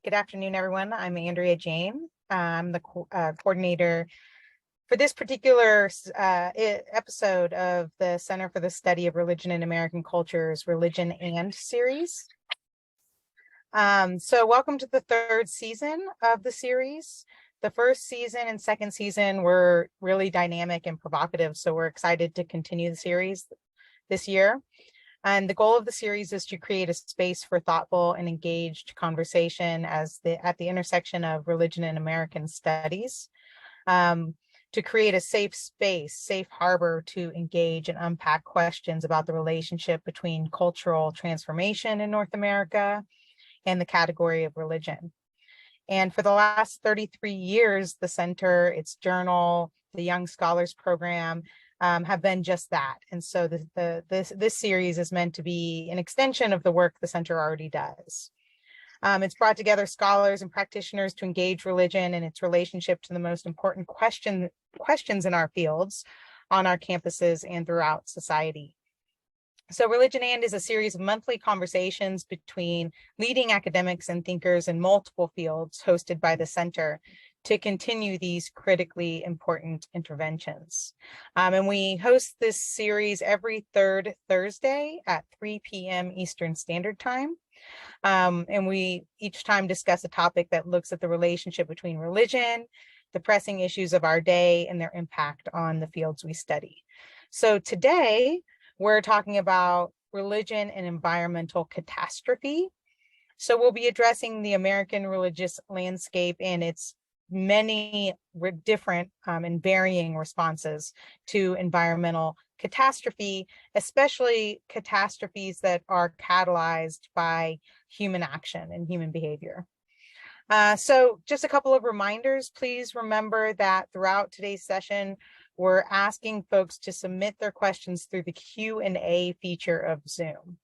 Good afternoon, everyone. I'm Andrea Jane. I'm the coordinator for this particular episode of the Center for the Study of Religion and American Cultures Religion and series. So welcome to the third season of the series. The first season and second season were really dynamic and provocative, so we're excited to continue the series this year. And the goal of the series is to create a space for thoughtful and engaged conversation at the intersection of religion and American studies, to create a safe space, safe harbor to engage and unpack questions about the relationship between cultural transformation in North America and the category of religion. And for the last 33 years, the center, its journal, the Young Scholars Program, have been just that. And so this series is meant to be an extension of the work the center already does. It's brought together scholars and practitioners to engage religion and its relationship to the most important questions in our fields, on our campuses, and throughout society. So Religion And is a series of monthly conversations between leading academics and thinkers in multiple fields hosted by the center to continue these critically important interventions. And we host this series every third Thursday at 3 p.m. Eastern Standard Time. And we each time discuss a topic that looks at the relationship between religion, the pressing issues of our day, and their impact on the fields we study. So today, we're talking about religion and environmental catastrophe. So we'll be addressing the American religious landscape and its many different and varying responses to environmental catastrophe, especially catastrophes that are catalyzed by human action and human behavior. So just a couple of reminders. Please remember that throughout today's session, we're asking folks to submit their questions through the Q&A feature of Zoom.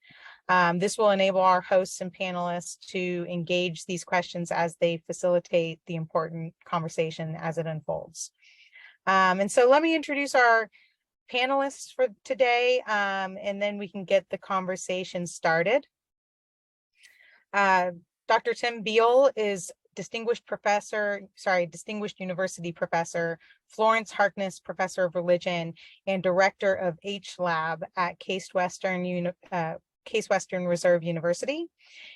This will enable our hosts and panelists to engage these questions as they facilitate the important conversation as it unfolds. And so let me introduce our panelists for today, and then we can get the conversation started. Dr. Tim Beal is Distinguished University Professor, Florence Harkness Professor of Religion, and Director of H-Lab at Case Western Reserve University.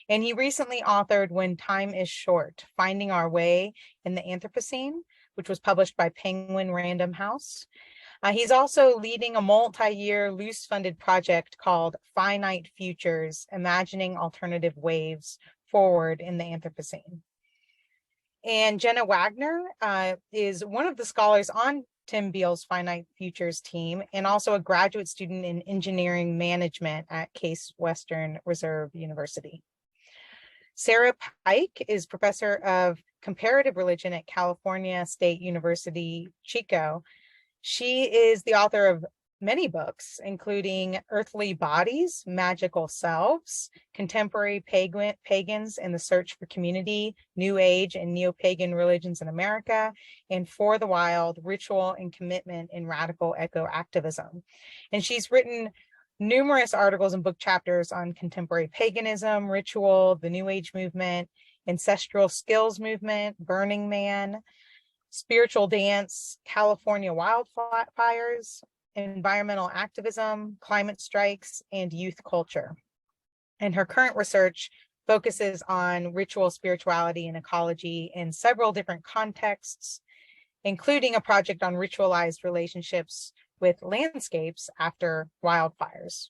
And he recently authored When Time is Short, Finding Our Way in the Anthropocene, which was published by Penguin Random House. He's also leading a multi-year loose-funded project called Finite Futures, Imagining Alternative Waves Forward in the Anthropocene. And Jenna Wagner is one of the scholars on Tim Beal's Finite Futures team, and also a graduate student in engineering management at Case Western Reserve University. Sarah Pike is professor of comparative religion at California State University, Chico. She is the author of many books, including Earthly Bodies, Magical Selves, Contemporary Pagans and the Search for Community, New Age and Neo-Pagan Religions in America, and For the Wild, Ritual and Commitment in Radical Eco-Activism. And she's written numerous articles and book chapters on contemporary paganism, ritual, the New Age movement, ancestral skills movement, Burning Man, spiritual dance, California wildfires, environmental activism, climate strikes, and youth culture. And her current research focuses on ritual spirituality and ecology in several different contexts, including a project on ritualized relationships with landscapes after wildfires.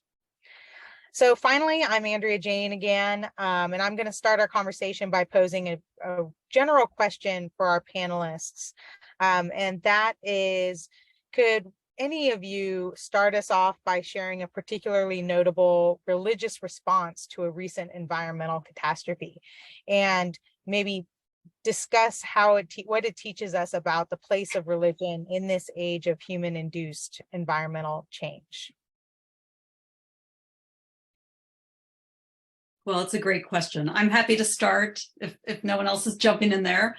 So finally, I'm Andrea Jane again, and I'm going to start our conversation by posing a general question for our panelists. And that is, could any of you start us off by sharing a particularly notable religious response to a recent environmental catastrophe, and maybe discuss how what it teaches us about the place of religion in this age of human-induced environmental change? Well, it's a great question. I'm happy to start if no one else is jumping in there.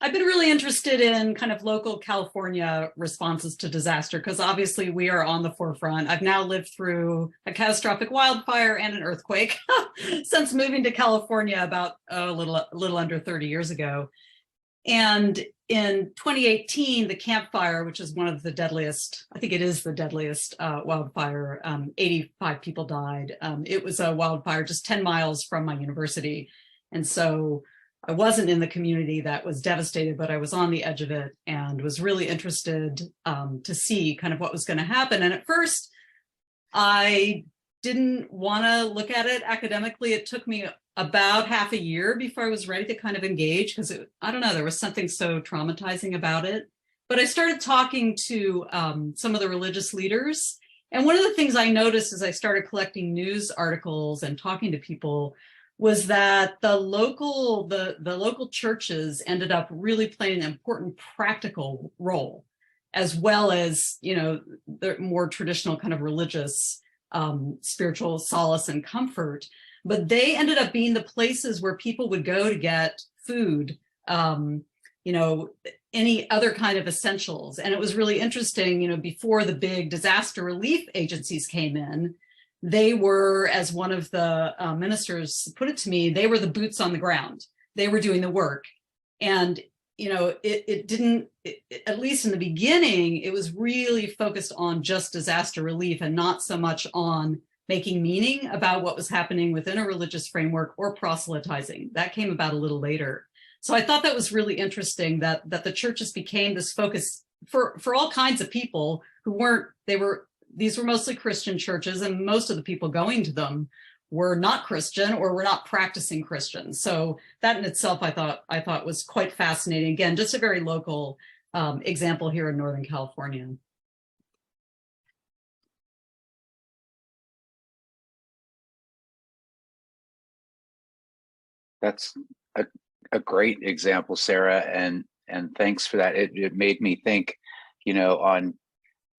I've been really interested in kind of local California responses to disaster, because obviously we are on the forefront. I've now lived through a catastrophic wildfire and an earthquake since moving to California about a little under 30 years ago. And in 2018, the Camp Fire, which is one of the deadliest, I think it is the deadliest wildfire, 85 people died. It was a wildfire just 10 miles from my university. And so I wasn't in the community that was devastated, but I was on the edge of it and was really interested to see kind of what was going to happen. And at first, I didn't want to look at it academically. It took me about half a year before I was ready to kind of engage, because I don't know, there was something so traumatizing about it. But I started talking to some of the religious leaders. And one of the things I noticed as I started collecting news articles and talking to people was that the local churches ended up really playing an important practical role, as well as, you know, the more traditional kind of religious spiritual solace and comfort. But they ended up being the places where people would go to get food, you know, any other kind of essentials. And it was really interesting, you know, before the big disaster relief agencies came in, they were, as one of the ministers put it to me, they were the boots on the ground. They were doing the work. And, you know, it didn't, at least in the beginning, it was really focused on just disaster relief and not so much on making meaning about what was happening within a religious framework or proselytizing. That came about a little later. So I thought that was really interesting that the churches became this focus for all kinds of people who weren't, these were mostly Christian churches, and most of the people going to them were not Christian or were not practicing Christians. So that in itself, I thought was quite fascinating. Again, just a very local example here in Northern California. That's a great example, Sarah, and thanks for that. It made me think, you know, on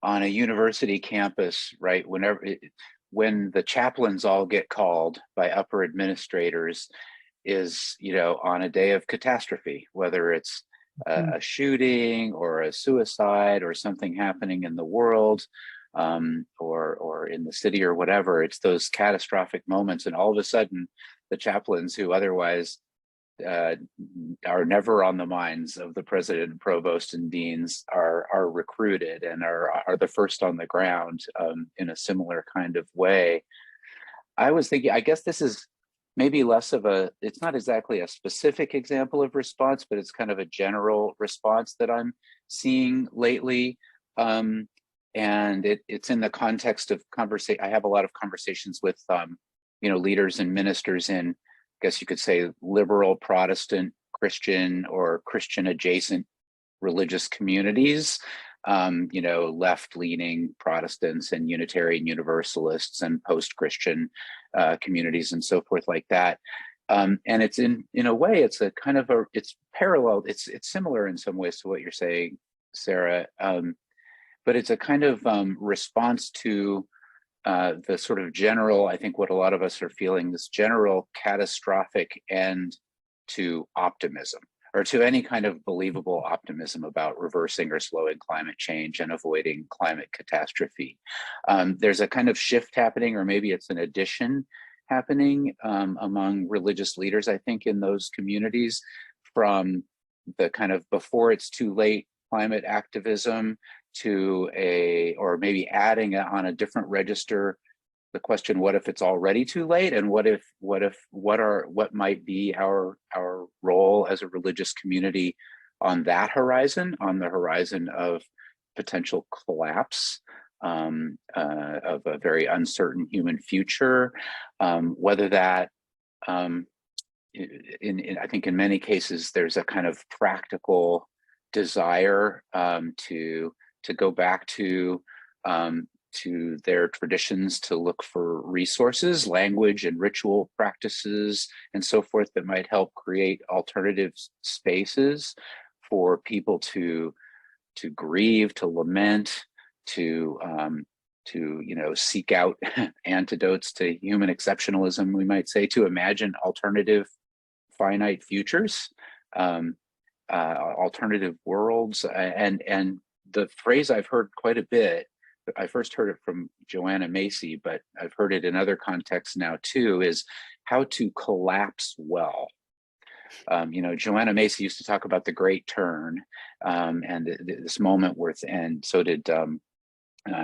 a university campus, right? When the chaplains all get called by upper administrators is, you know, on a day of catastrophe, whether it's a shooting or a suicide or something happening in the world, or in the city or whatever. It's those catastrophic moments, and all of a sudden the chaplains who otherwise are never on the minds of the president, provost, and deans are recruited and are the first on the ground in a similar kind of way. I was thinking, I guess this is maybe less of it's not exactly a specific example of response, but it's kind of a general response that I'm seeing lately. And it's in the context of conversation. I have a lot of conversations with you know, leaders and ministers in, I guess you could say, liberal, Protestant, Christian, or Christian adjacent religious communities, you know, left-leaning Protestants and Unitarian Universalists and post-Christian communities and so forth like that. And it's in a way, it's a kind of it's parallel, it's similar in some ways to what you're saying, Sarah, but it's a kind of response to the sort of general, I think what a lot of us are feeling, this general catastrophic end to optimism, or to any kind of believable optimism about reversing or slowing climate change and avoiding climate catastrophe. There's a kind of shift happening, or maybe it's an addition happening among religious leaders, I think, in those communities, from the kind of before it's too late climate activism to or maybe adding on a different register, the question, what if it's already too late? And what might be our role as a religious community on that horizon, on the horizon of potential collapse, of a very uncertain human future, whether that, I think in many cases, there's a kind of practical desire to go back to their traditions, to look for resources, language and ritual practices, and so forth that might help create alternative spaces for people to grieve, to lament, to you know, seek out antidotes to human exceptionalism, we might say, to imagine alternative finite futures. alternative worlds, and the phrase I've heard quite a bit. I first heard it from Joanna Macy, but I've heard it in other contexts now too, is how to collapse well. Joanna Macy used to talk about the great turn, and this moment and so did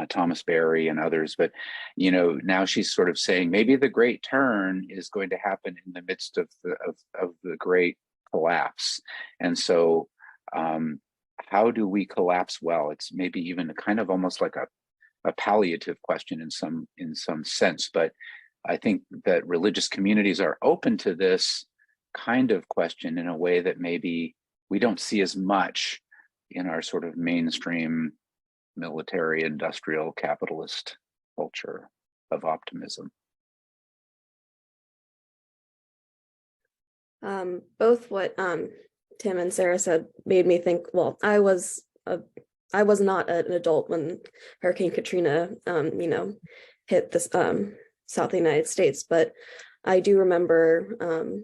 Thomas Berry and others. But, now she's sort of saying maybe the great turn is going to happen in the midst of the great collapse. And so how do we collapse well? It's maybe even kind of almost like a palliative question in some sense. But I think that religious communities are open to this kind of question in a way that maybe we don't see as much in our sort of mainstream military, industrial, capitalist culture of optimism. Both what Tim and Sarah said made me think, well, I was not an adult when Hurricane Katrina, hit the South of the United States, but I do remember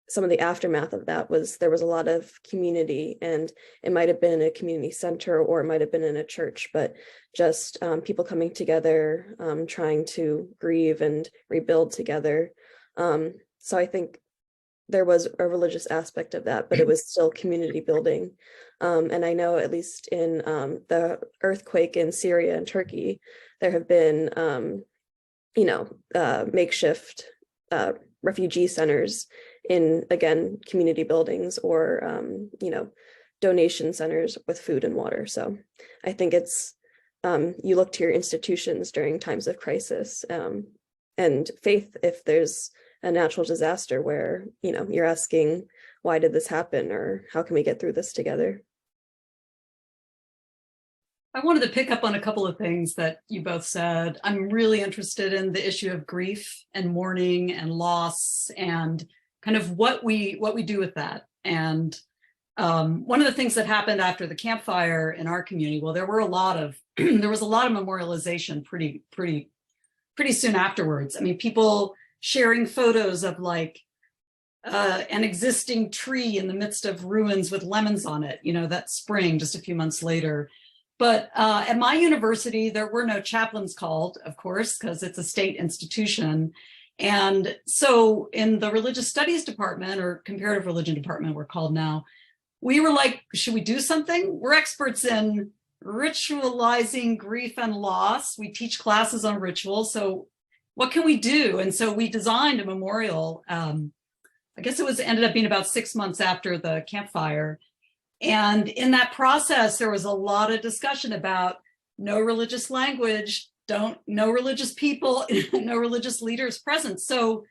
some of the aftermath of that there was a lot of community, and it might have been a community center or it might have been in a church, but just people coming together, trying to grieve and rebuild together. So I think there was a religious aspect of that, but it was still community building. And I know at least in the earthquake in Syria and Turkey, there have been, makeshift refugee centers in, again, community buildings or, donation centers with food and water. So I think it's, you look to your institutions during times of crisis, and faith if there's a natural disaster where, you're asking, why did this happen? Or how can we get through this together? I wanted to pick up on a couple of things that you both said. I'm really interested in the issue of grief and mourning and loss and kind of what we do with that. And one of the things that happened after the campfire in our community, well, there was a lot of memorialization pretty soon afterwards. I mean, people sharing photos of like an existing tree in the midst of ruins with lemons on it, that spring, just a few months later. But at my university, there were no chaplains called, of course, because it's a state institution. And so in the religious studies department, or comparative religion department, we're called now, we were like, should we do something? We're experts in ritualizing grief and loss. We teach classes on ritual. So what can we do? And so we designed a memorial. I guess it ended up being about 6 months after the campfire. And in that process, there was a lot of discussion about no religious language, no religious people, no religious leaders present. So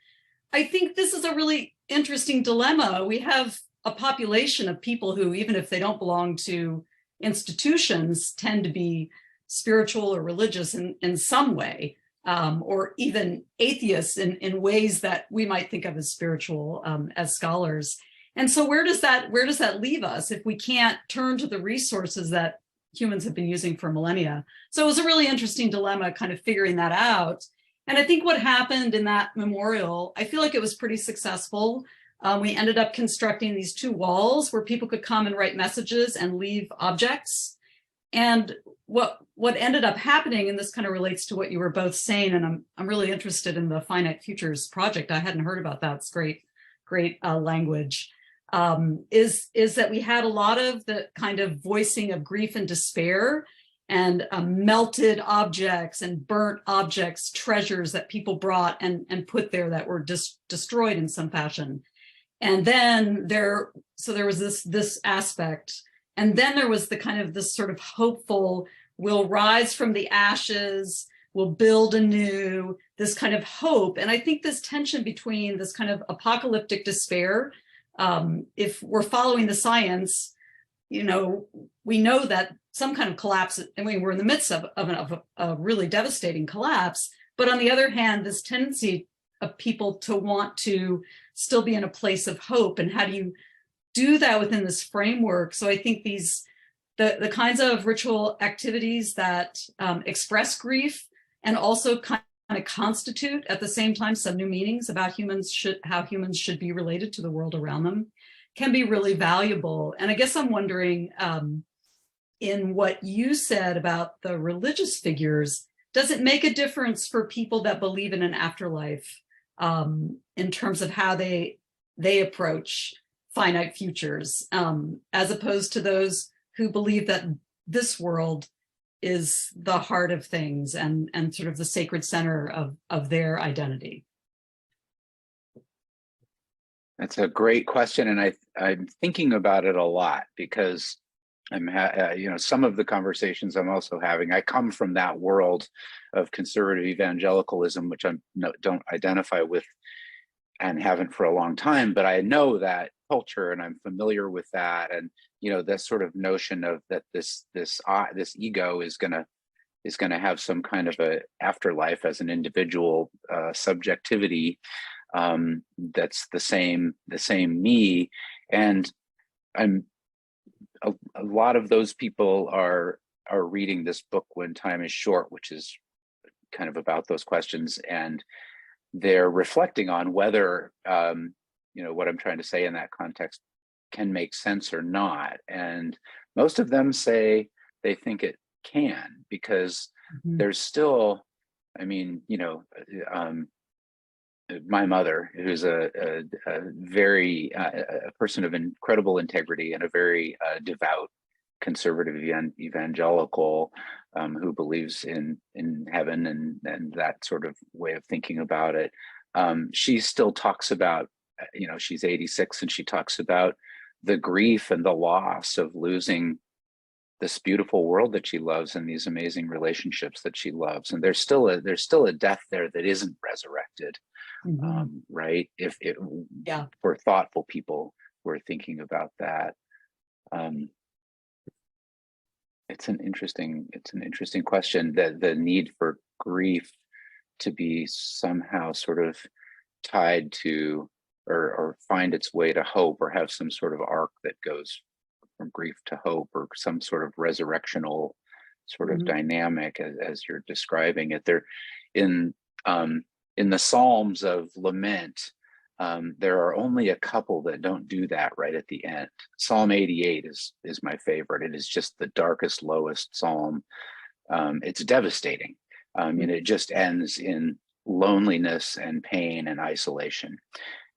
I think this is a really interesting dilemma. We have a population of people who, even if they don't belong to institutions, tend to be spiritual or religious in some way, or even atheists in ways that we might think of as spiritual as scholars. And so where does that leave us if we can't turn to the resources that humans have been using for millennia? So it was a really interesting dilemma, kind of figuring that out. And I think what happened in that memorial, I feel like it was pretty successful. We ended up constructing these 2 walls where people could come and write messages and leave objects. And what ended up happening, and this kind of relates to what you were both saying, and I'm really interested in the Finite Futures project. I hadn't heard about that. It's great language. Is that we had a lot of the kind of voicing of grief and despair, and melted objects and burnt objects, treasures that people brought and put there that were destroyed in some fashion. And then there was this aspect, and then there was the kind of this sort of hopeful, we'll rise from the ashes, we'll build anew, this kind of hope. And I think this tension between this kind of apocalyptic despair, if we're following the science, we know that some kind of collapse, I mean, we're in the midst of a really devastating collapse. But on the other hand, this tendency of people to want to still be in a place of hope. And how do you do that within this framework? So I think the kinds of ritual activities that express grief and also kind of constitute at the same time some new meanings about how humans should be related to the world around them, can be really valuable. And I guess I'm wondering, in what you said about the religious figures, does it make a difference for people that believe in an afterlife, in terms of how they approach finite futures, as opposed to those who believe that this world is the heart of things and sort of the sacred center of their identity? That's a great question, and I'm thinking about it a lot because I'm some of the conversations I'm also having. I come from that world of conservative evangelicalism, which I don't identify with and haven't for a long time, but I know that culture and I'm familiar with that, and this sort of notion of that this ego is gonna have some kind of a afterlife as an individual subjectivity. That's the same me, and a lot of those people are reading this book When Time Is Short, which is kind of about those questions, and they're reflecting on whether what I'm trying to say in that context can make sense or not. And most of them say they think it can, because there's still, my mother, who's a person of incredible integrity and a very devout conservative evangelical, who believes in heaven and that sort of way of thinking about it. She still talks about, she's 86, and she talks about the grief and the loss of losing this beautiful world that she loves and these amazing relationships that she loves. And there's still a death there that isn't resurrected. Right? For thoughtful people who are thinking about that, it's an interesting question. The need for grief to be somehow sort of tied to or find its way to hope, or have some sort of arc that goes from grief to hope, or some sort of resurrectional sort of dynamic as you're describing it. There in the Psalms of lament, there are only a couple that don't do that right at the end. Psalm 88 is my favorite. It is just the darkest, lowest psalm. It's devastating. And it just ends in loneliness and pain and isolation,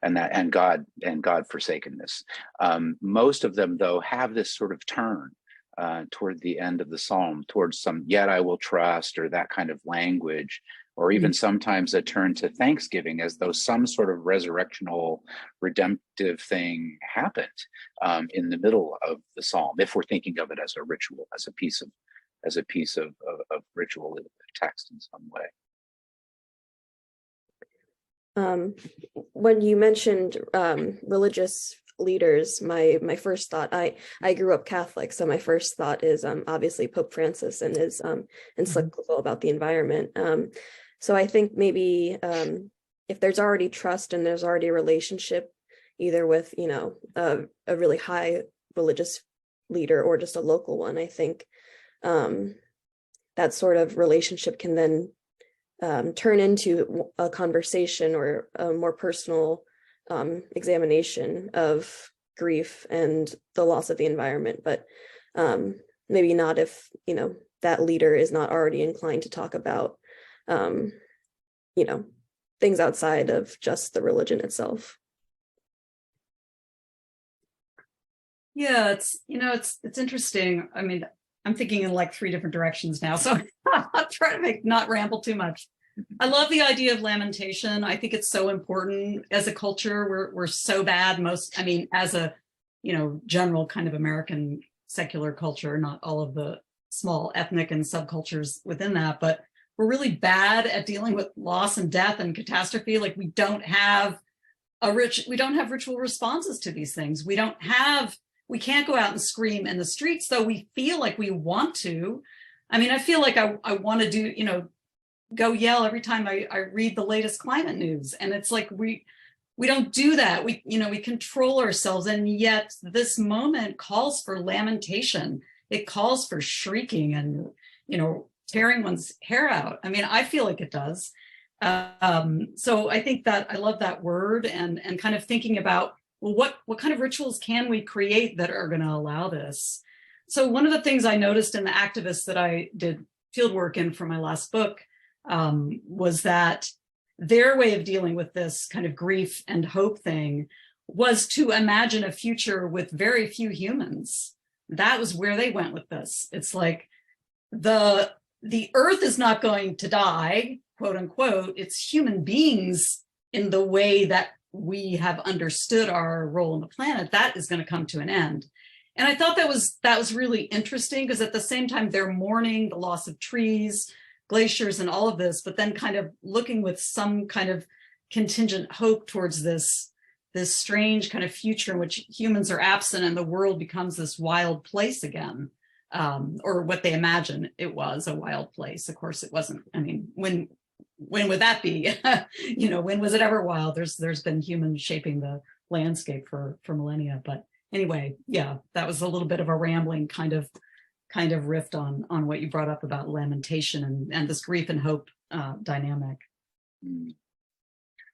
and God forsakenness. Most of them, though, have this sort of turn toward the end of the psalm, towards some "yet I will trust," or that kind of language, or even sometimes a turn to thanksgiving, as though some sort of resurrectional, redemptive thing happened in the middle of the psalm, if we're thinking of it as a ritual, as a piece of ritual text in some way. When you mentioned religious leaders, my first thought, I grew up Catholic, so my first thought is obviously Pope Francis and his encyclical about the environment. So I think maybe if there's already trust and there's already a relationship, either with a really high religious leader or just a local one, I think that sort of relationship can then turn into a conversation or a more personal examination of grief and the loss of the environment. But maybe not if that leader is not already inclined to talk about things outside of just the religion itself. Yeah, it's interesting. I mean, I'm thinking in like 3 different directions now, so I'll try to not ramble too much. I love the idea of lamentation. I think it's so important as a culture. We're so bad. As a general kind of American secular culture, not all of the small ethnic and subcultures within that, but we're really bad at dealing with loss and death and catastrophe. Like we don't have ritual responses to these things. We can't go out and scream in the streets, though we feel like we want to. I mean, I feel like I want to do, go yell every time I read the latest climate news. And it's like, we don't do that. We control ourselves. And yet this moment calls for lamentation. It calls for shrieking and, tearing one's hair out. I mean, I feel like it does. So I think that I love that word and kind of thinking about well, what kind of rituals can we create that are going to allow this? So one of the things I noticed in the activists that I did fieldwork in for my last book was that their way of dealing with this kind of grief and hope thing was to imagine a future with very few humans. That was where they went with this. It's like the earth is not going to die, quote unquote. It's human beings in the way that we have understood our role on the planet, that is going to come to an end. And I thought that was really interesting, because at the same time they're mourning the loss of trees, glaciers, and all of this, but then kind of looking with some kind of contingent hope towards this strange kind of future in which humans are absent and the world becomes this wild place again, or what they imagine it was, a wild place. Of course, it wasn't. I mean, when would that be? When was it ever wild? There's been humans shaping the landscape for millennia. But anyway, yeah, that was a little bit of a rambling kind of riff on what you brought up about lamentation and this grief and hope dynamic.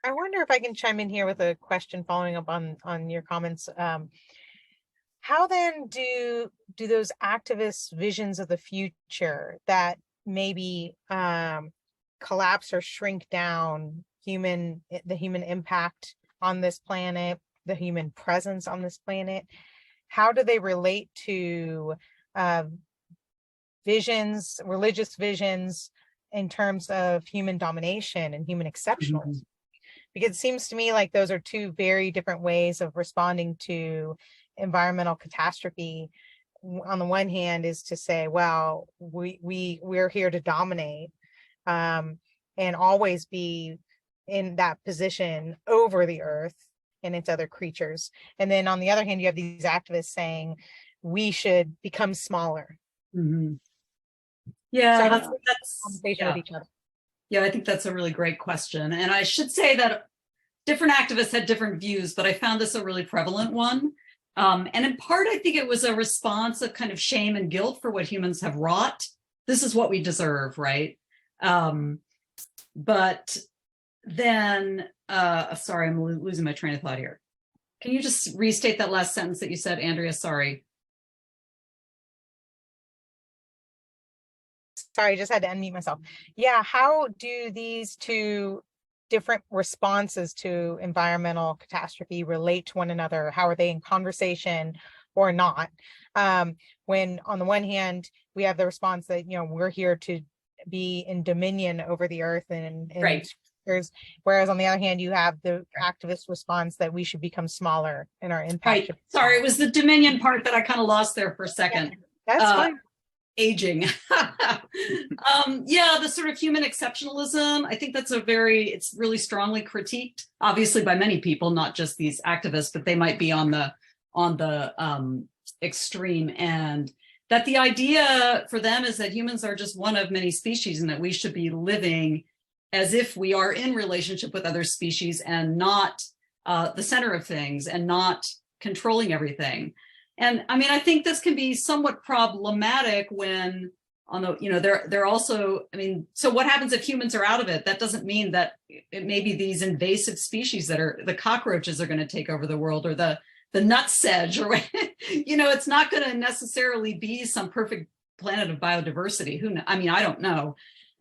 I wonder if I can chime in here with a question following up on your comments. How then do those activists' visions of the future that maybe collapse or shrink down the human impact on this planet, the human presence on this planet, how do they relate to visions, religious visions, in terms of human domination and human exceptionalism? Mm-hmm. Because it seems to me like those are two very different ways of responding to environmental catastrophe. On the one hand is to say, well, we're here to dominate and always be in that position over the earth and its other creatures. And then on the other hand, you have these activists saying we should become smaller. Mm-hmm. Yeah, so that's conversation with each other. Yeah, I think that's a really great question. And I should say that different activists had different views, but I found this a really prevalent one. And in part, I think it was a response of kind of shame and guilt for what humans have wrought. This is what we deserve, right? But then, sorry, I'm losing my train of thought here. Can you just restate that last sentence that you said, Andrea? Sorry. Sorry, I just had to unmute myself. Yeah, how do these two different responses to environmental catastrophe relate to one another? How are they in conversation or not? When on the one hand, we have the response that, we're here to be in dominion over the earth and right. Whereas on the other hand, you have the activist response that we should become smaller in our impact. Right. Sorry, it was the dominion part that I kind of lost there for a second. Yeah, that's fine. Aging. Yeah, the sort of human exceptionalism, I think it's really strongly critiqued, obviously by many people, not just these activists, but they might be on the extreme end. That the idea for them is that humans are just one of many species and that we should be living as if we are in relationship with other species and not the center of things and not controlling everything. And I mean, I think this can be somewhat problematic when they're also, I mean, so what happens if humans are out of it? That doesn't mean that it may be these invasive species that are, the cockroaches are going to take over the world, or the nutsedge, or, it's not going to necessarily be some perfect planet of biodiversity. I don't know.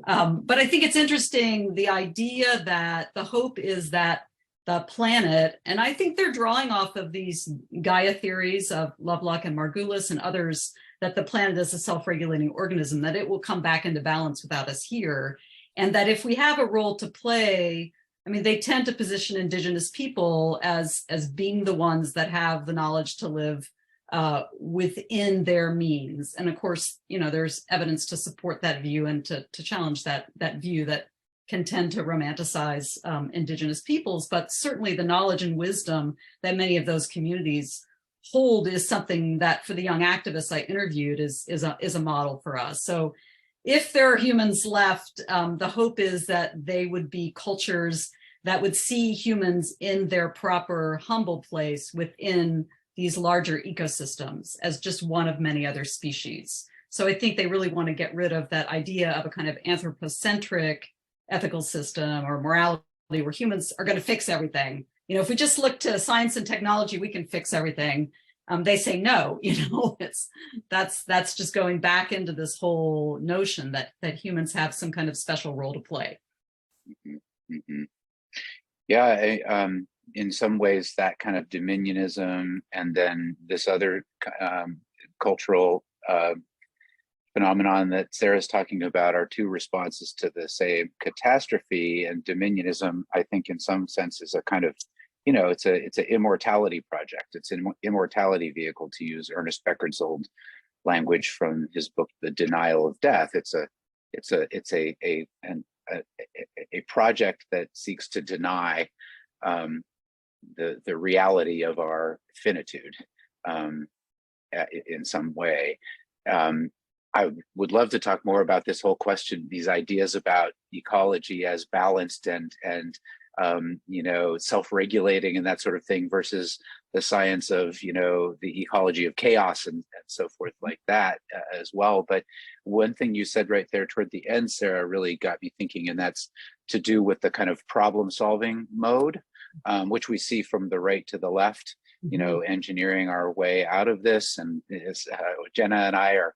But I think it's interesting, the idea that the hope is that the planet, and I think they're drawing off of these Gaia theories of Lovelock and Margulis and others, that the planet is a self-regulating organism, that it will come back into balance without us here. And that if we have a role to play, I mean, they tend to position indigenous people as being the ones that have the knowledge to live within their means. And of course, there's evidence to support that view and to challenge that view that can tend to romanticize indigenous peoples, but certainly the knowledge and wisdom that many of those communities hold is something that, for the young activists I interviewed, is a model for us. So if there are humans left, the hope is that they would be cultures that would see humans in their proper humble place within these larger ecosystems as just one of many other species. So I think they really want to get rid of that idea of a kind of anthropocentric ethical system or morality where humans are going to fix everything. if we just look to science and technology, we can fix everything. They say no, that's just going back into this whole notion that humans have some kind of special role to play. Mm-hmm. Yeah, in some ways that kind of dominionism and then this other cultural phenomenon that Sarah's talking about are two responses to the same catastrophe. And dominionism, I think in some sense, is a kind of, it's an immortality project. It's an immortality vehicle, to use Ernest Becker's old language from his book, The Denial of Death. It's a project that seeks to deny the reality of our finitude in some way. I would love to talk more about this whole question, these ideas about ecology as balanced and self-regulating and that sort of thing versus the science of, the ecology of chaos and so forth like that as well. But one thing you said right there toward the end, Sarah, really got me thinking, and that's to do with the kind of problem-solving mode, which we see from the right to the left, engineering our way out of this. And Jenna and I are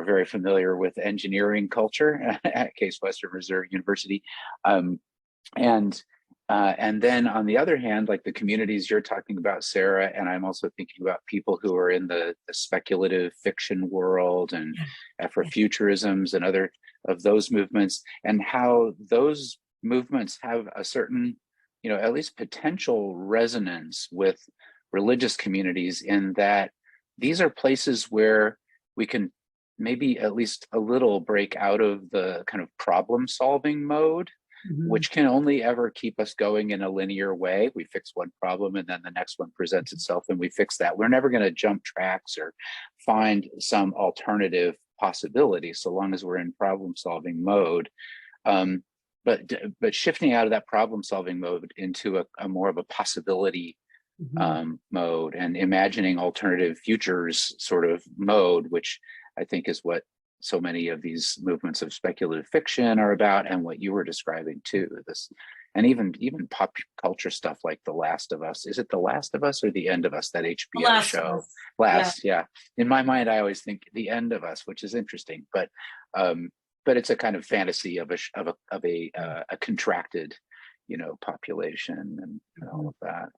very familiar with engineering culture at Case Western Reserve University. And then on the other hand, like the communities you're talking about, Sarah, and I'm also thinking about people who are in the speculative fiction world and Afrofuturisms and other of those movements, and how those movements have a certain, at least potential resonance with religious communities, in that these are places where we can maybe at least a little break out of the kind of problem-solving mode, which can only ever keep us going in a linear way. We fix one problem and then the next one presents itself and we fix that. We're never going to jump tracks or find some alternative possibility so long as we're in problem-solving mode. But shifting out of that problem-solving mode into a more of a possibility mode and imagining alternative futures sort of mode, which I think is what so many of these movements of speculative fiction are about, and what you were describing too. This, and even pop culture stuff like The Last of Us. Is it The Last of Us or The End of Us, that HBO show? Yeah. In my mind, I always think The End of Us, which is interesting, but it's a kind of fantasy of a contracted, population and all of that.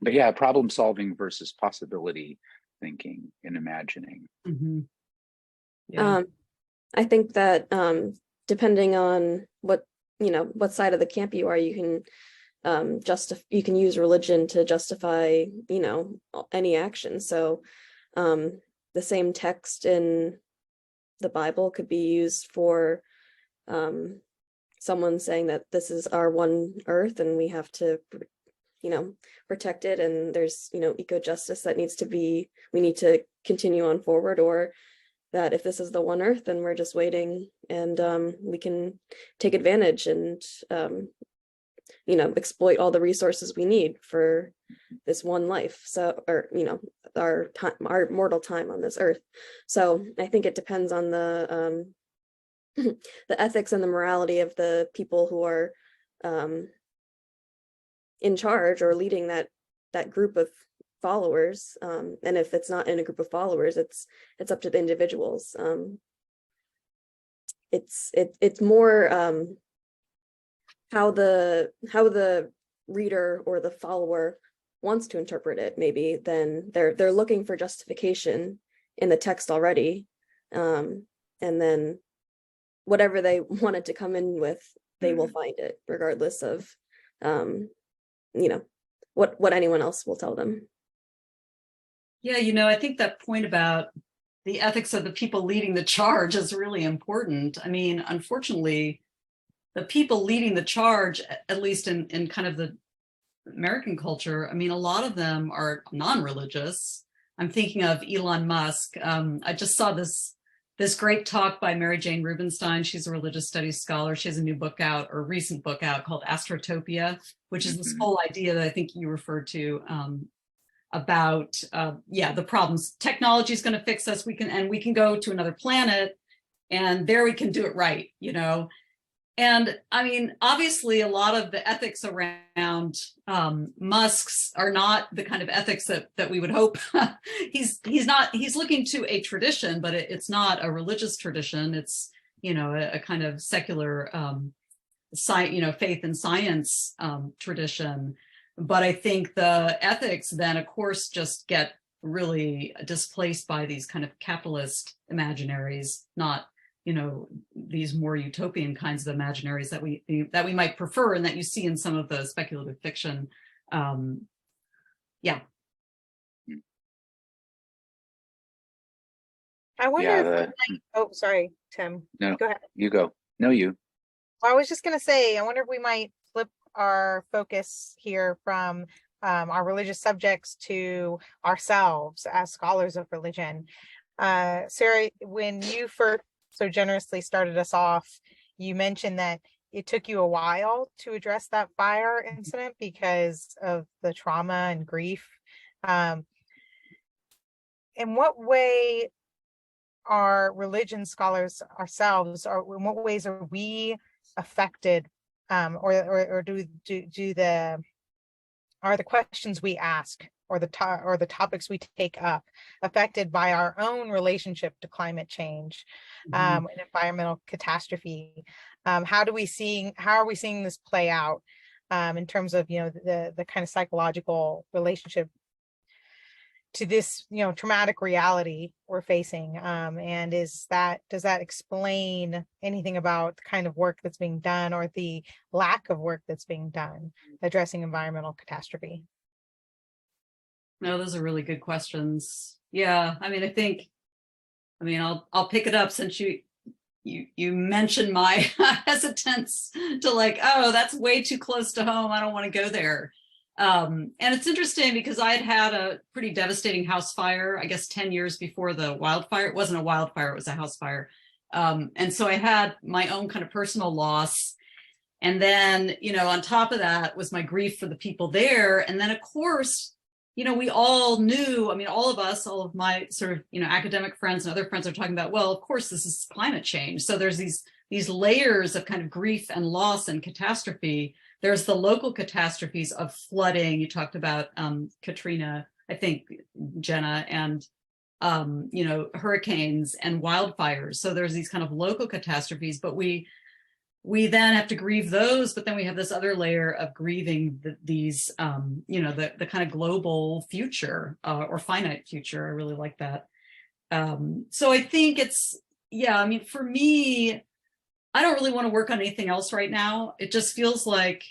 But yeah, problem solving versus possibility thinking and imagining. I think that depending on what side of the camp you are, you can use religion to justify any action. So the same text in the Bible could be used for someone saying that this is our one earth and we have to protect it, and there's eco justice that we need to continue on forward, or that if this is the one earth, then we're just waiting and we can take advantage and, exploit all the resources we need for this one life. So, or, our mortal time on this earth. So I think it depends on the ethics and the morality of the people who are in charge or leading that group of followers, and if it's not in a group of followers, it's up to the individuals. It's more how the reader or the follower wants to interpret it, maybe. Then they're looking for justification in the text already, and then whatever they wanted to come in with, they will find it, regardless of what anyone else will tell them. Yeah, I think that point about the ethics of the people leading the charge is really important. I mean, unfortunately, the people leading the charge, at least in kind of the American culture, I mean, a lot of them are non-religious. I'm thinking of Elon Musk. I just saw this great talk by Mary Jane Rubenstein. She's a religious studies scholar. She has a new book out, or a recent book out, called Astrotopia, which is this whole idea that I think you referred to, about the problems. Technology is going to fix us. We can go to another planet and there we can do it right, And I mean, obviously, a lot of the ethics around Musk's are not the kind of ethics that we would hope. he's looking to a tradition, but it's not a religious tradition. It's, you know, a kind of secular faith and science tradition. But I think the ethics then, of course, just get really displaced by these kind of capitalist imaginaries, not, you know, these more utopian kinds of imaginaries that we might prefer and that you see in some of the speculative fiction. Yeah. I wonder oh, sorry, Tim. No, go ahead. You go. No, you. Well, I was just going to say, I wonder if we might flip our focus here from our religious subjects to ourselves as scholars of religion. Sarah, when you first so generously started us off, you mentioned that it took you a while to address that fire incident because of the trauma and grief. In what way are religion scholars ourselves, or in what ways are we affected, or are the questions we ask or the topics we take up affected by our own relationship to climate change, and environmental catastrophe? How are we seeing this play out in terms of, you know, the kind of psychological relationship to this, you know, traumatic reality we're facing, and does that explain anything about the kind of work that's being done or the lack of work that's being done addressing environmental catastrophe? No, those are really good questions. Yeah, I mean, I'll pick it up since you mentioned my hesitance to, like, oh, that's way too close to home, I don't want to go there. And it's interesting because I had a pretty devastating house fire, I guess 10 years before the wildfire. It wasn't a wildfire, it was a house fire. And so I had my own kind of personal loss. And then, you know, on top of that was my grief for the people there. And then, of course, you know, we all knew, I mean, all of us, all of my sort of, you know, academic friends and other friends are talking about, well, of course, this is climate change. So there's these layers of kind of grief and loss and catastrophe. There's the local catastrophes of flooding. You talked about Katrina, I think, Jenna, and, you know, hurricanes and wildfires. So there's these kind of local catastrophes, but we then have to grieve those, but then we have this other layer of grieving these, you know, the kind of global future or finite future. I really like that. So I think it's, yeah, I mean, for me, I don't really want to work on anything else right now. It just feels like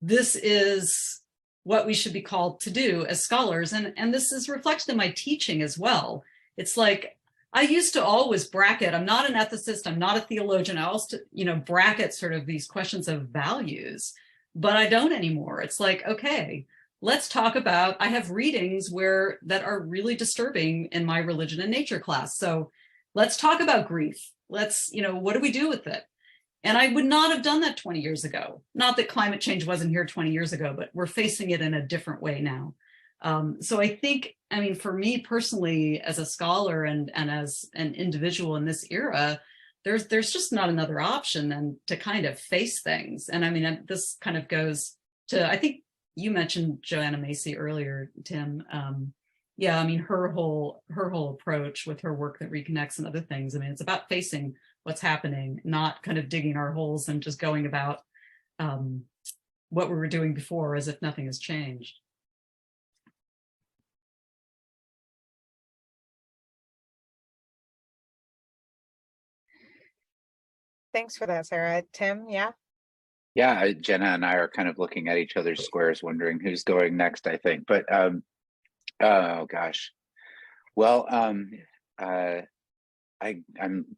this is what we should be called to do as scholars. And this is reflected in my teaching as well. It's like, I used to always bracket, I'm not an ethicist, I'm not a theologian. I also, you know, bracket sort of these questions of values, but I don't anymore. It's like, okay, let's talk about, I have readings that are really disturbing in my religion and nature class. So let's talk about grief. Let's, you know, what do we do with it? And I would not have done that 20 years ago. Not that climate change wasn't here 20 years ago, but we're facing it in a different way now. So I think, I mean, for me personally, as a scholar and as an individual in this era, there's just not another option than to kind of face things. And I mean, this kind of goes to, I think you mentioned Joanna Macy earlier, Tim. Yeah, I mean, her whole approach with her work that reconnects and other things. I mean, it's about facing what's happening, not kind of digging our holes and just going about what we were doing before as if nothing has changed. Thanks for that, Sarah. Tim, yeah? Yeah, Jenna and I are kind of looking at each other's squares, wondering who's going next, I think. But, oh gosh. Well, I'm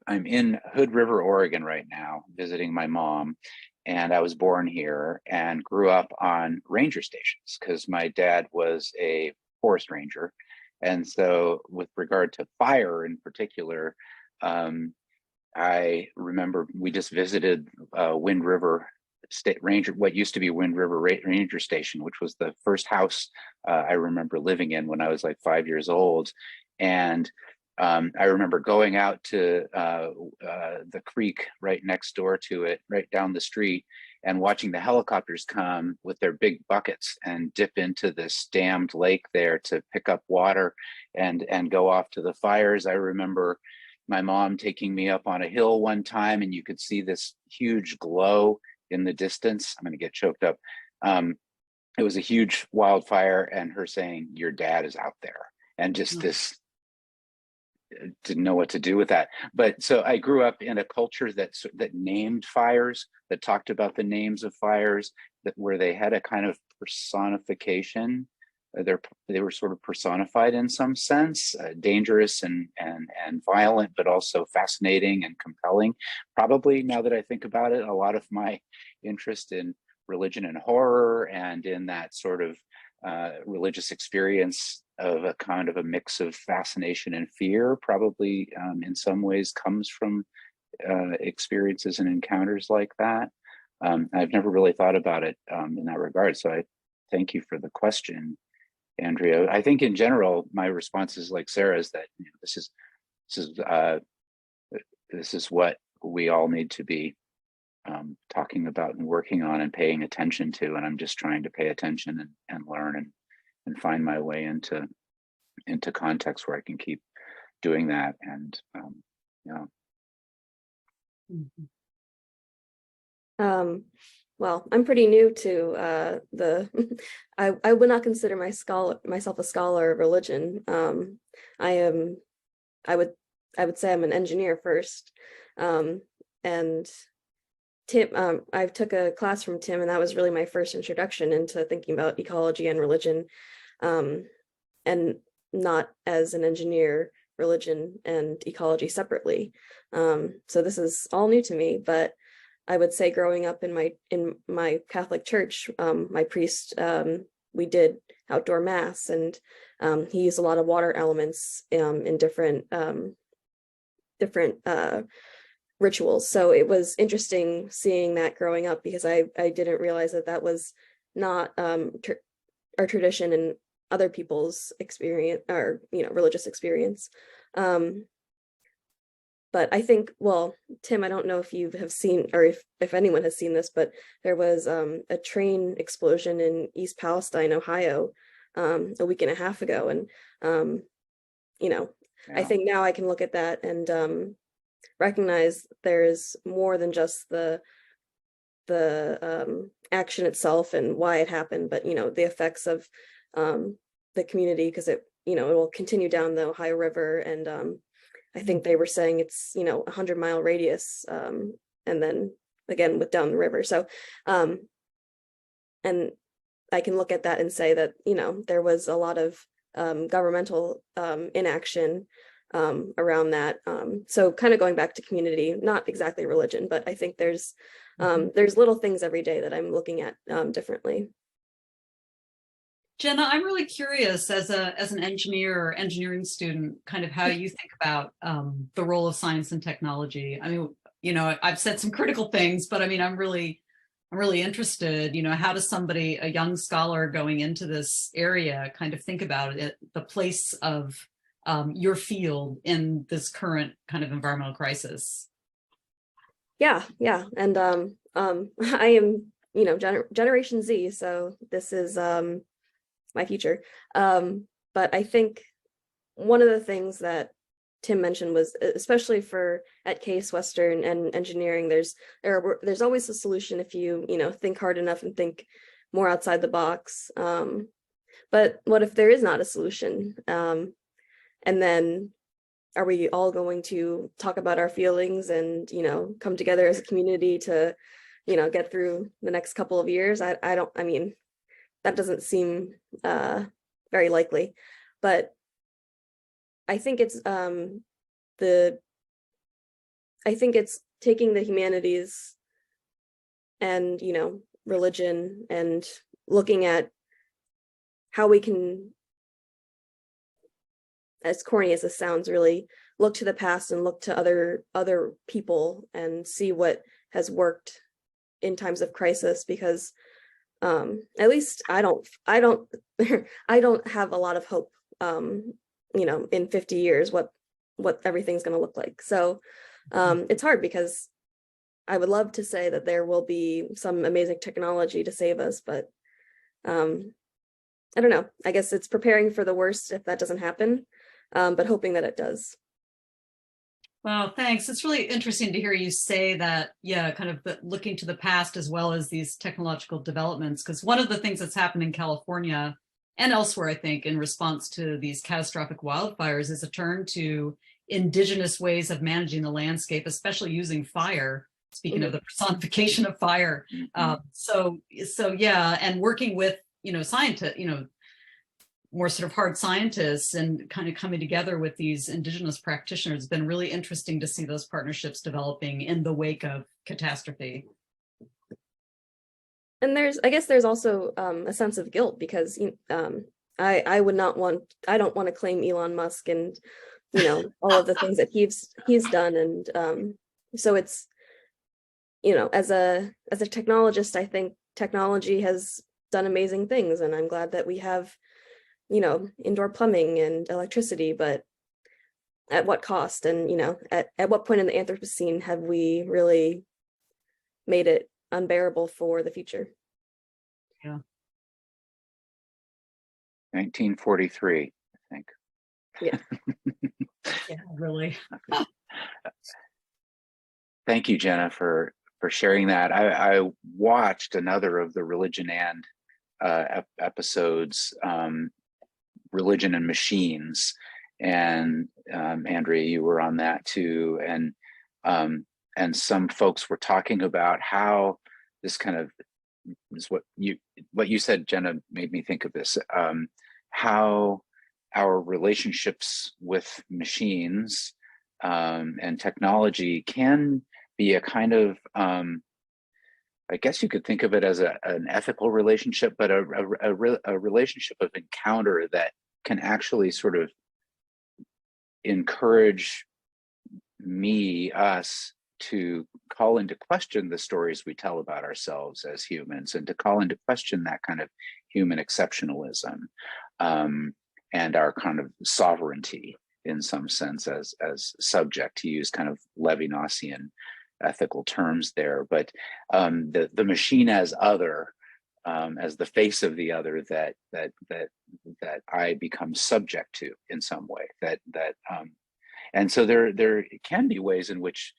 in Hood River, Oregon right now, visiting my mom, and I was born here and grew up on ranger stations because my dad was a forest ranger. And so with regard to fire in particular, I remember we just visited Wind River State Ranger, what used to be Wind River Ranger Station, which was the first house I remember living in when I was like 5 years old. And I remember going out to the creek right next door to it, right down the street, and watching the helicopters come with their big buckets and dip into this dammed lake there to pick up water and go off to the fires. I remember my mom taking me up on a hill one time, and you could see this huge glow in the distance. I'm going to get choked up. It was a huge wildfire, and her saying, "Your dad is out there," and just this, didn't know what to do with that. But so I grew up in a culture that named fires, that talked about the names of fires, that where they had a kind of personification. They were sort of personified in some sense, dangerous and violent, but also fascinating and compelling. Probably, now that I think about it, a lot of my interest in religion and horror, and in that sort of religious experience of a kind of a mix of fascination and fear, probably in some ways comes from experiences and encounters like that. I've never really thought about it in that regard. So I thank you for the question, Andrea. I think in general, my response is like Sarah's, that this is what we all need to be talking about and working on and paying attention to. And I'm just trying to pay attention and learn and find my way into context where I can keep doing that. And yeah. Well, I'm pretty new to I would not consider myself a scholar of religion. I would say I'm an engineer first. And Tim, I took a class from Tim, and that was really my first introduction into thinking about ecology and religion, and not as an engineer, religion and ecology separately. So this is all new to me, but I would say growing up in my Catholic church, my priest, we did outdoor mass, and he used a lot of water elements in different rituals. So it was interesting seeing that growing up, because I didn't realize that was not our tradition and other people's experience, or religious experience. But I think, well, Tim, I don't know if you have seen, or if anyone has seen this, but there was a train explosion in East Palestine, Ohio, a week and a half ago. And, yeah. I think now I can look at that and recognize there's more than just the action itself and why it happened, but the effects of the community, because it will continue down the Ohio River, and I think they were saying it's 100-mile radius, and then again with down the river. So and I can look at that and say that there was a lot of governmental inaction around that. So kind of going back to community, not exactly religion, but I think there's little things every day that I'm looking at differently. Jenna, I'm really curious, as an engineer or engineering student, kind of how you think about the role of science and technology. I mean, I've said some critical things, but I mean, I'm really interested, how does somebody, a young scholar going into this area, kind of think about it, the place of your field in this current kind of environmental crisis? Yeah. And I am, Generation Z, so this is my future. But I think one of the things that Tim mentioned was, especially at Case Western and engineering, there's always a solution if you think hard enough and think more outside the box. But what if there is not a solution? And then are we all going to talk about our feelings and come together as a community to get through the next couple of years? I mean, that doesn't seem very likely, but I think it's taking the humanities and religion and looking at how we can, as corny as this sounds, really look to the past and look to other people and see what has worked in times of crisis, because at least I don't I don't have a lot of hope in 50 years what what everything's going to look like. So it's hard because I would love to say that there will be some amazing technology to save us, but I don't know. I guess it's preparing for the worst if that doesn't happen, but hoping that it does. Well, thanks. It's really interesting to hear you say that, yeah, kind of looking to the past as well as these technological developments, because one of the things that's happened in California and elsewhere, I think, in response to these catastrophic wildfires is a turn to indigenous ways of managing the landscape, especially using fire. Speaking of the personification of fire. So yeah, and working with, scientists, more sort of hard scientists and kind of coming together with these indigenous practitioners. It's been really interesting to see those partnerships developing in the wake of catastrophe. And I guess there's also a sense of guilt because I don't want to claim Elon Musk and all of the things that he's done, and so it's as a technologist, I think technology has done amazing things, and I'm glad that we have indoor plumbing and electricity, but at what cost? And at what point in the Anthropocene have we really made it unbearable for the future? Yeah. 1943, I think. Yeah. Yeah, really. Thank you, Jenna, for sharing that. I watched another of the Religion and episodes, Religion and Machines, and Andrea, you were on that too, and some folks were talking about how this kind of is what you said, Jenna, made me think of this, how our relationships with machines and technology can be a kind of I guess you could think of it as an ethical relationship, but a relationship of encounter that can actually sort of encourage us to call into question the stories we tell about ourselves as humans, and to call into question that kind of human exceptionalism and our kind of sovereignty in some sense as subject, to use kind of Levinasian ethical terms there. But the machine as other, as the face of the other that I become subject to in some way, and so there can be ways in which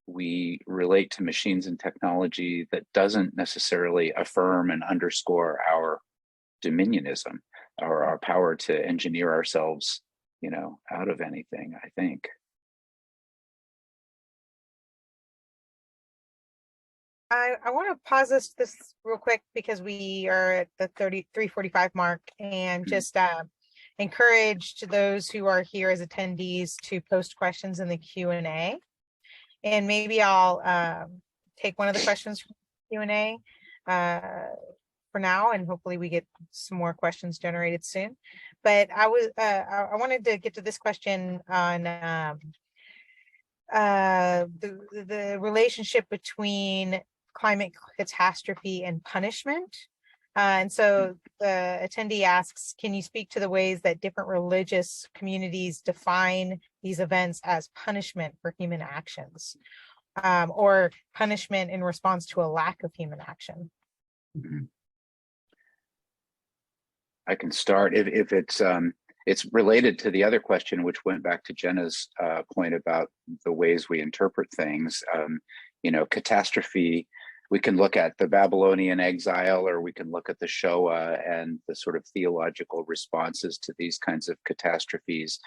we relate to machines and technology that doesn't necessarily affirm and underscore our dominionism or our power to engineer ourselves, out of anything, I think. I want to pause this real quick because we are at the 3:45 mark, and just encourage to those who are here as attendees to post questions in the Q&A. And maybe I'll take one of the questions from the Q&A for now, and hopefully we get some more questions generated soon. But I wanted to get to this question on the relationship between climate catastrophe and punishment. And so the attendee asks, can you speak to the ways that different religious communities define these events as punishment for human actions, or punishment in response to a lack of human action? I can start if it's related to the other question, which went back to Jenna's point about the ways we interpret things. Catastrophe, we can look at the Babylonian exile, or we can look at the Shoah and the sort of theological responses to these kinds of catastrophes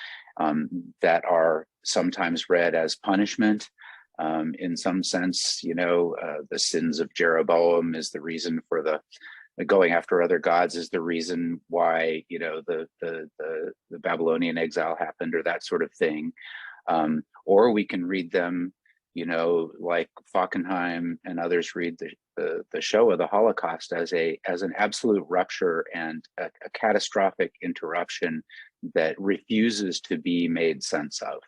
that are sometimes read as punishment. In some sense, the sins of Jeroboam is the reason for the going after other gods is the reason why the Babylonian exile happened, or that sort of thing. Or we can read them, like Falkenhayn and others read the Shoah, the Holocaust, as an absolute rupture and a catastrophic interruption that refuses to be made sense of.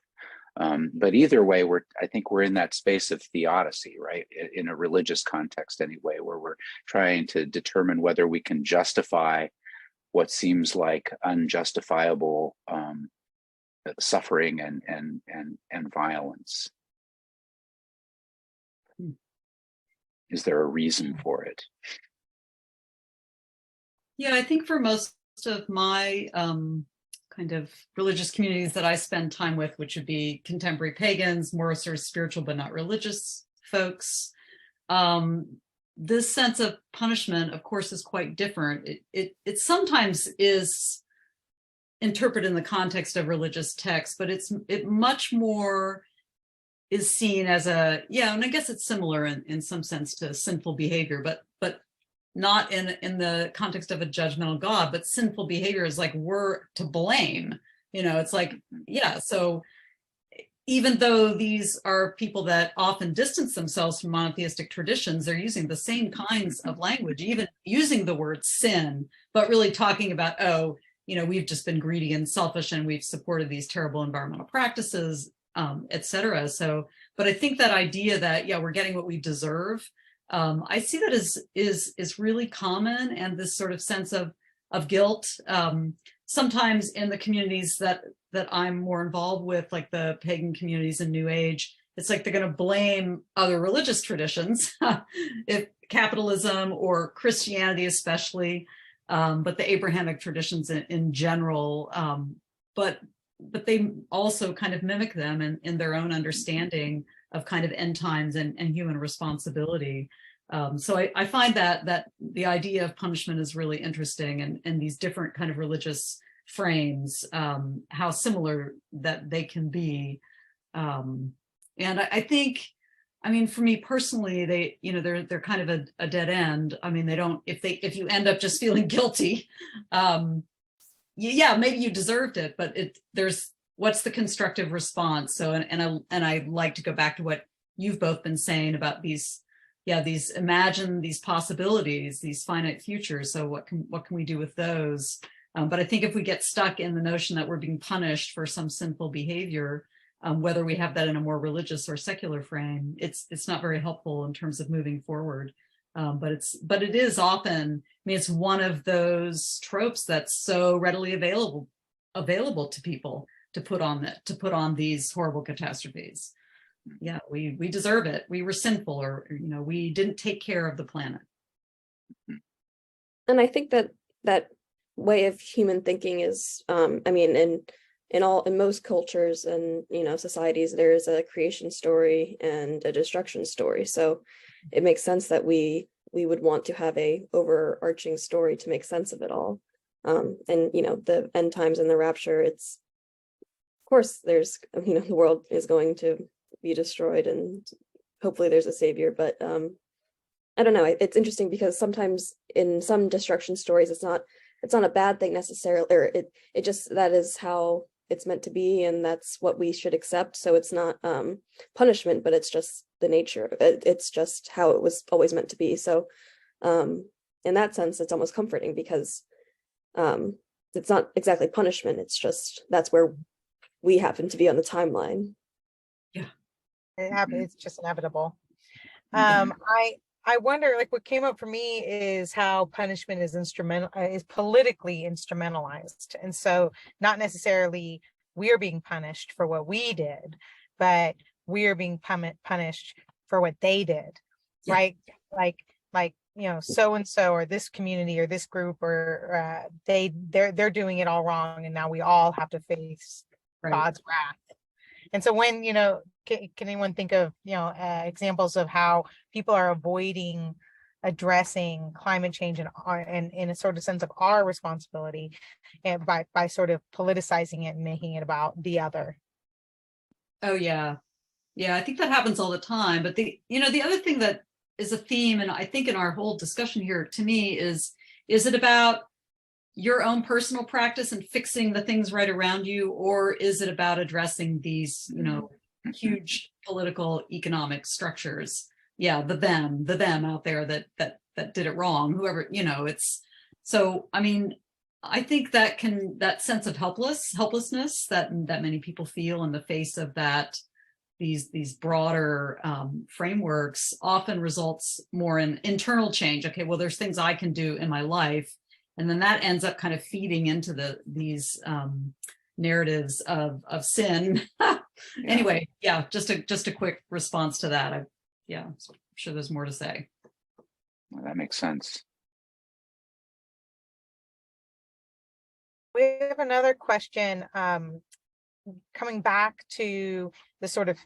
But either way, I think we're in that space of theodicy, right? In a religious context anyway, where we're trying to determine whether we can justify what seems like unjustifiable suffering and violence? Is there a reason for it? Yeah, I think for most of my kind of religious communities that I spend time with, which would be contemporary pagans, more sort of spiritual but not religious folks, this sense of punishment, of course, is quite different. It sometimes is interpreted in the context of religious texts, but it much more is seen as and I guess it's similar in some sense to sinful behavior, but not in the context of a judgmental God, but sinful behavior is like we're to blame. It's like, yeah, so even though these are people that often distance themselves from monotheistic traditions, they're using the same kinds of language, even using the word sin, but really talking about, we've just been greedy and selfish and we've supported these terrible environmental practices, et cetera. So, but I think that idea that, we're getting what we deserve, I see that is really common, and this sort of sense of guilt. Sometimes in the communities that I'm more involved with, like the pagan communities in New Age, it's like they're going to blame other religious traditions, if capitalism or Christianity especially, but the Abrahamic traditions in general. But they also kind of mimic them in their own understanding of kind of end times and human responsibility. So I find that the idea of punishment is really interesting, and these different kind of religious frames, how similar that they can be. And I think, for me personally, they're kind of a dead end. They don't, if you end up just feeling guilty, maybe you deserved it, but what's the constructive response? So, and I like to go back to what you've both been saying about these imagine these possibilities, these finite futures. So what can we do with those? But I think if we get stuck in the notion that we're being punished for some sinful behavior, whether we have that in a more religious or secular frame, it's not very helpful in terms of moving forward. But it is often, it's one of those tropes that's so readily available to people to put on these horrible catastrophes. Yeah, we deserve it. We were sinful, or we didn't take care of the planet. And I think that way of human thinking is, in most cultures and societies, there is a creation story and a destruction story. So it makes sense that we would want to have a overarching story to make sense of it all. And the end times and the rapture, it's, of course, there's the world is going to be destroyed and hopefully there's a savior, but I don't know, it's interesting because sometimes in some destruction stories it's not a bad thing necessarily, or it just, that is how it's meant to be and that's what we should accept. So it's not punishment, but it's just the nature of it. It's just how it was always meant to be. So in that sense it's almost comforting because it's not exactly punishment, it's just that's where we happen to be on the timeline. It's just inevitable. I wonder, like, what came up for me is how punishment is politically instrumentalized, and so not necessarily we're being punished for what we did, but we're being punished for what they did, right? Like so and so, or this community, or this group, or they're doing it all wrong, and now we all have to face God's wrath. And so when, can anyone think of, examples of how people are avoiding addressing climate change and in a sort of sense of our responsibility, and by sort of politicizing it and making it about the other? Oh, yeah. Yeah, I think that happens all the time. But the other thing that is a theme, and I think in our whole discussion here, to me, is it about your own personal practice and fixing the things right around you, or is it about addressing these, huge political economic structures? Yeah, the them out there that did it wrong, whoever, it's so, I think that sense of helplessness that many people feel in the face of that, these broader frameworks often results more in internal change. Okay, well, there's things I can do in my life. And then that ends up kind of feeding into these narratives of sin. Anyway, yeah, just a quick response to that. I'm sure there's more to say. Well, that makes sense. We have another question coming back to the sort of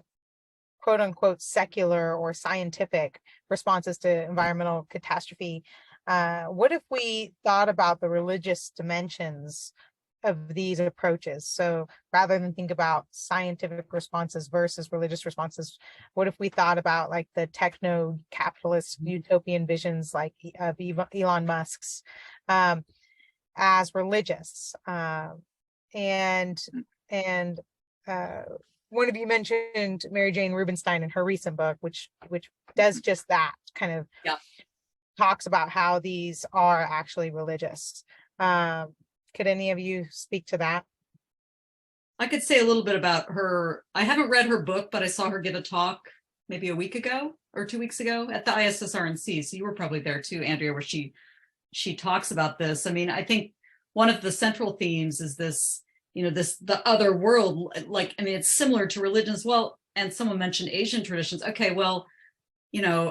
quote unquote secular or scientific responses to environmental catastrophe. What if we thought about the religious dimensions of these approaches? So rather than think about scientific responses versus religious responses, what if we thought about like the techno-capitalist utopian visions like of Elon Musk's as religious? And one of you mentioned Mary Jane Rubenstein in her recent book, which does just that, kind of talks about how these are actually religious. Could any of you speak to that? I could say a little bit about her. I haven't read her book, but I saw her give a talk maybe a week ago or 2 weeks ago at the ISSRNC. So you were probably there too, Andrea, where she talks about this. I mean, I think one of the central themes is this, the other world. Like, I mean, it's similar to religion as well. And someone mentioned Asian traditions. Okay, well,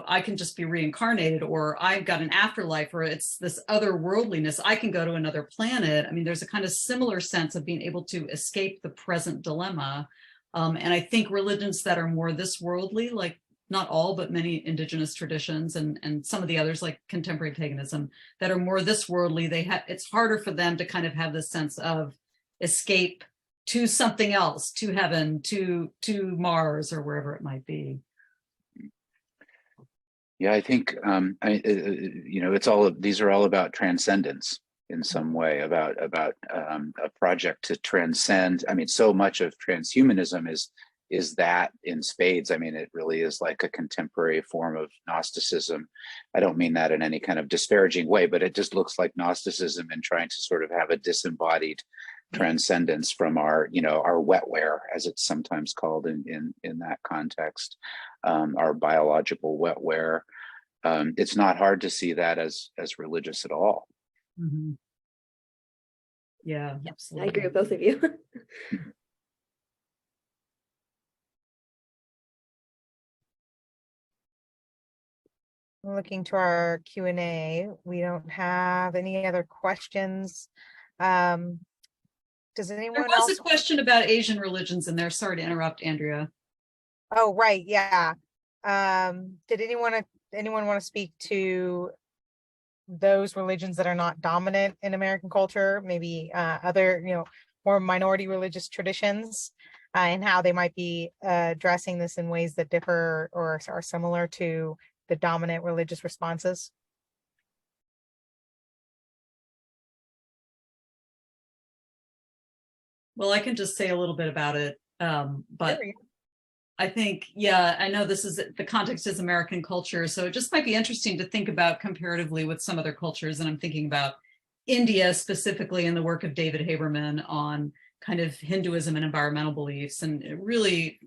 I can just be reincarnated, or I've got an afterlife, or it's this otherworldliness. I can go to another planet. I mean, there's a kind of similar sense of being able to escape the present dilemma. And I think religions that are more this worldly, like not all, but many indigenous traditions and some of the others like contemporary paganism that are more this worldly, it's harder for them to kind of have this sense of escape to something else, to heaven, to Mars, or wherever it might be. Yeah, I think these are all about transcendence in some way, about a project to transcend. I mean, so much of transhumanism is that in spades. I mean, it really is like a contemporary form of Gnosticism. I don't mean that in any kind of disparaging way, but it just looks like Gnosticism and trying to sort of have a disembodied transcendence from our wetware, as it's sometimes called in that context, our biological wetware. It's not hard to see that as religious at all. Mm-hmm. Yeah, absolutely. I agree with both of you. Looking to our Q&A, we don't have any other questions. Does anyone else? There was a question about Asian religions in there. Sorry to interrupt, Andrea. Oh, right. Yeah. Did anyone want to speak to those religions that are not dominant in American culture, maybe other, more minority religious traditions, and how they might be addressing this in ways that differ or are similar to the dominant religious responses? Well, I can just say a little bit about it, but I think, I know the context is American culture, so it just might be interesting to think about comparatively with some other cultures. And I'm thinking about India specifically in the work of David Haberman on kind of Hinduism and environmental beliefs, and really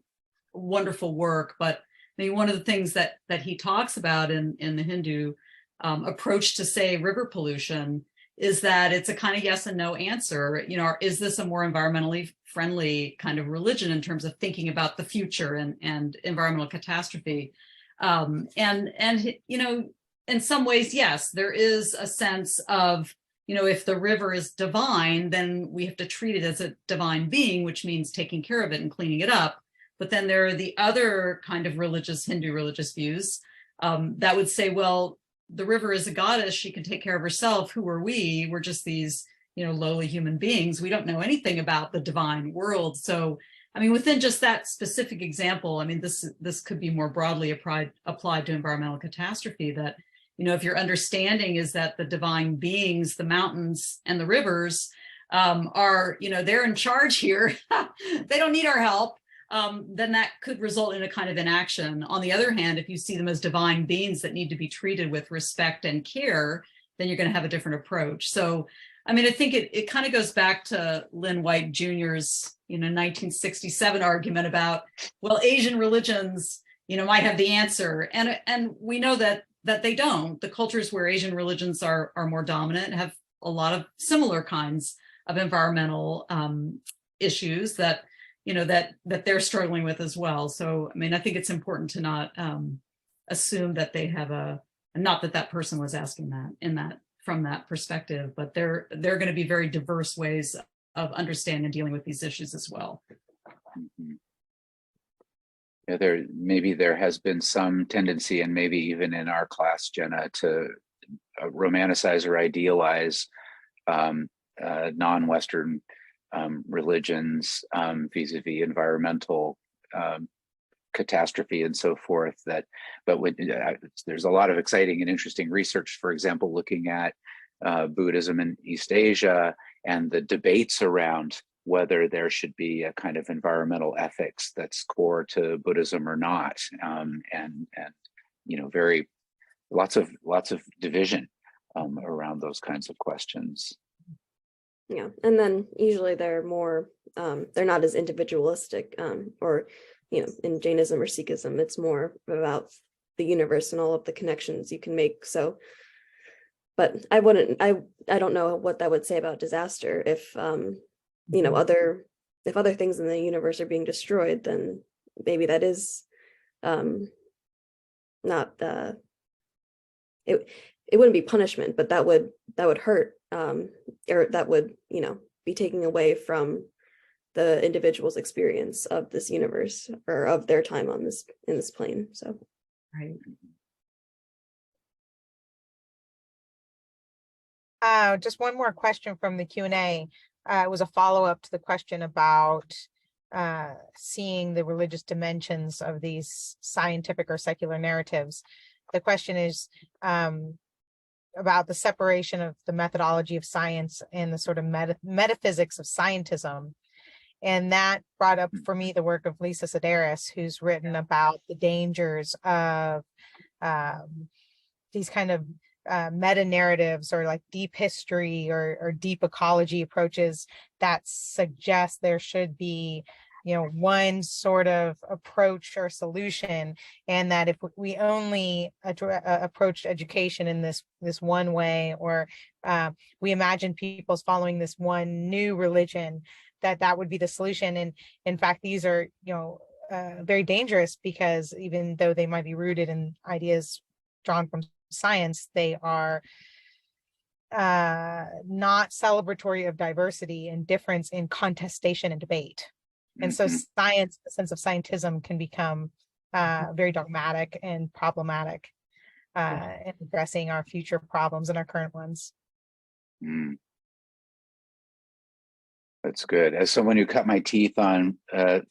wonderful work. But I mean, one of the things that he talks about in the Hindu approach to, say, river pollution is that it's a kind of yes and no answer. Is this a more environmentally friendly kind of religion in terms of thinking about the future and environmental catastrophe? And in some ways, yes, there is a sense of, if the river is divine, then we have to treat it as a divine being, which means taking care of it and cleaning it up. But then there are the other kind of Hindu religious views that would say, well, the river is a goddess. She can take care of herself. Who are we? We're just these, lowly human beings. We don't know anything about the divine world. So, I mean, within just that specific example, I mean, this could be more broadly applied to environmental catastrophe, that, if your understanding is that the divine beings, the mountains and the rivers are, they're in charge here. They don't need our help. Then that could result in a kind of inaction. On the other hand, if you see them as divine beings that need to be treated with respect and care, then you're going to have a different approach. So, I mean, I think it kind of goes back to Lynn White Jr.'s, 1967 argument about, well, Asian religions, might have the answer. And we know that they don't. The cultures where Asian religions are more dominant have a lot of similar kinds of environmental issues that, you know, that they're struggling with as well. So, I mean, I think it's important to not assume that they have not that that person was asking that from that perspective, but they're going to be very diverse ways of understanding and dealing with these issues as well. Mm-hmm. Yeah, maybe there has been some tendency, and maybe even in our class, Jenna, to romanticize or idealize non-Western religions vis-a-vis environmental catastrophe and so forth. But there's a lot of exciting and interesting research, for example, looking at Buddhism in East Asia and the debates around whether there should be a kind of environmental ethics that's core to Buddhism or not, and you know, lots of division around those kinds of questions. Yeah, and then usually they're more they're not as individualistic, or you know, in Jainism or Sikhism, it's more about the universe and all of the connections you can make. So, but I don't know what that would say about disaster. If you know, if other things in the universe are being destroyed, then maybe that is not it wouldn't be punishment, but that would hurt, or that would, you know, be taking away from the individual's experience of this universe or of their time on this in this plane. So Right. Just one more question from the Q&A. It was a follow-up to the question about seeing the religious dimensions of these scientific or secular narratives. The question is about the separation of the methodology of science and the sort of metaphysics of scientism. And that brought up for me the work of Lisa Sedaris, who's written about the dangers of these kind of meta-narratives, or like deep history or deep ecology approaches that suggest there should be, you know, one sort of approach or solution, and that if we only approached education in this one way, or we imagine people's following this one new religion, that would be the solution. And in fact, these are, you know, very dangerous, because even though they might be rooted in ideas drawn from science, they are not celebratory of diversity and difference in contestation and debate. And so science, the sense of scientism, can become very dogmatic and problematic in addressing our future problems and our current ones. That's good. As someone who cut my teeth on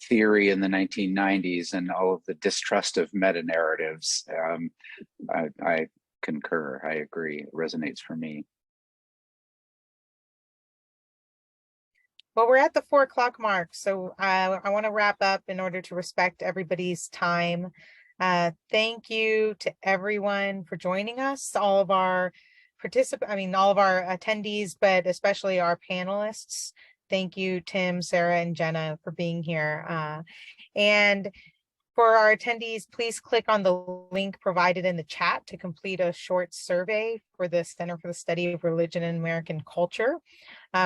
theory in the 1990s and all of the distrust of meta-narratives, I concur. I agree. It resonates for me. Well, we're at the 4 o'clock mark, so I want to wrap up in order to respect everybody's time. Thank you to everyone for joining us, all of our all of our attendees, but especially our panelists. Thank you, Tim, Sarah, and Jenna, for being here. And for our attendees, please click on the link provided in the chat to complete a short survey for the Center for the Study of Religion and American Culture.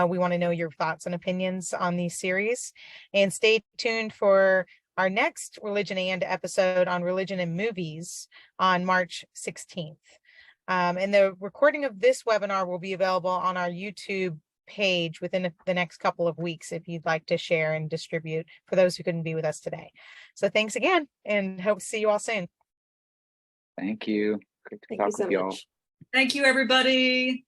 We want to know your thoughts and opinions on these series. And stay tuned for our next Religion and episode on religion and movies on March 16th. And the recording of this webinar will be available on our YouTube page within the next couple of weeks, if you'd like to share and distribute for those who couldn't be with us today. So thanks again, and hope to see you all soon. Thank you. Great to thank talk you so with y'all. much. Thank you, everybody.